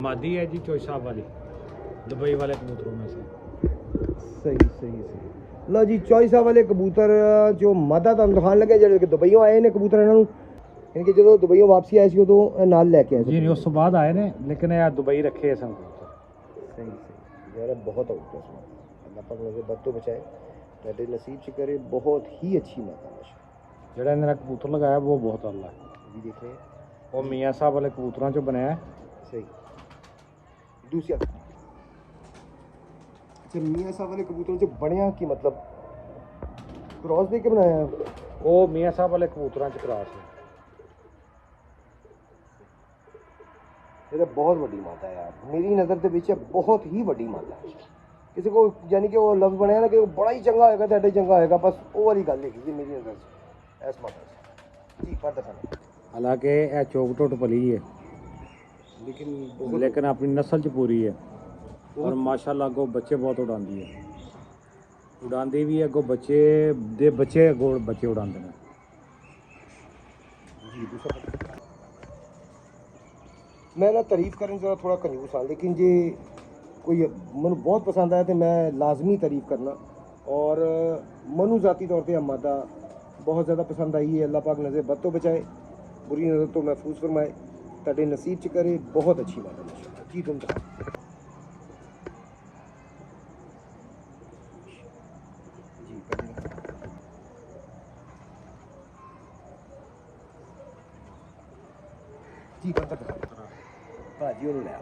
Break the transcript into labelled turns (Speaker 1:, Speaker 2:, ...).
Speaker 1: मादी है जी चोई साहब वाली, दुबई वाले कबूतरों में से।
Speaker 2: सही सही सही। लो जी चॉइस वाले कबूतर जो मादा ਤੁਹਾਨੂੰ ਦਿਖਾਣ ਲੱਗੇ ਜਿਹੜੇ ਦੁਬਈੋਂ ਆਏ ਨੇ ਕਬੂਤਰ ਇਹਨਾਂ ਨੂੰ ਇਨਕੇ ਜਦੋਂ ਦੁਬਈੋਂ ਵਾਪਸੀ ਆਏ ਸੀ ਉਦੋਂ ਨਾਲ ਲੈ ਕੇ ਆਏ ਸੀ
Speaker 1: जी नहीं उस तो बाद आए ने, लेकिन यार दुबई रखे सन कबूतर।
Speaker 2: सही सही यार बहुत आउट है उसमें अल्लाह पाक मुझे बद तो बचाए ਤੁਹਾਡੇ नसीब ਚ करे बहुत ही अच्छी मादा माशा
Speaker 1: ਜਿਹੜਾ ਇਹਨਾਂ ਨੇ ਕਬੂਤਰ ਲਗਾਇਆ ਉਹ ਬਹੁਤ ਅੱਲਾ ਹੈ।
Speaker 2: भी देख रहे हैं
Speaker 1: ਉਹ ਮੀਆਂ ਸਾਹਿਬ ਵਾਲੇ ਕਬੂਤਰਾਂ ਚੋਂ ਬਣਿਆ ਹੈ।
Speaker 2: सही दूसरा अच्छा मियाँ साहब वाले कबूतरों से बढ़िया की मतलब क्रॉस दे के बनाया है
Speaker 1: ਉਹ ਮੀਆਂ ਸਾਹਿਬ ਵਾਲੇ ਕਬੂਤਰਾਂ ਚ ਕਰਾਸ ਹੈ।
Speaker 2: ये बहुत बड़ी माता है यार मेरी नज़र के पीछे बहुत ही बड़ी माता है किसी को यानी कि वो लफ्ज़ बनया ना कि वो बड़ा ही चंगा होएगा तो चंगा होएगा बस वो वाली गल है जी मेरी नज़र से ऐस माता से जी पर दिखाना
Speaker 1: हालांकि यह चोक टुट पली है लेकिन अपनी नस्ल च पूरी है और माशाल्लाह अगों बच्चे बहुत उड़ाती है, उड़ाती भी है अगों बच्चे दे बच्चे अगों बच्चे उड़ाते हैं।
Speaker 2: जी दूसरा मैं ना तारीफ करने जरा थोड़ा कंजूस हाँ लेकिन जे कोई मैं बहुत पसंद आया तो मैं लाजमी तारीफ करना और मनु ज़ाती तौर पर मादा बहुत ज़्यादा पसंद आई है। अल्लाह पाक नज़र बद तो बचाए बुरी नज़र तो महफूज फरमाए तेरे नसीब च करे बहुत अच्छी मादा माशाल्लाह जी तुम जी जी भाजी नहीं लाया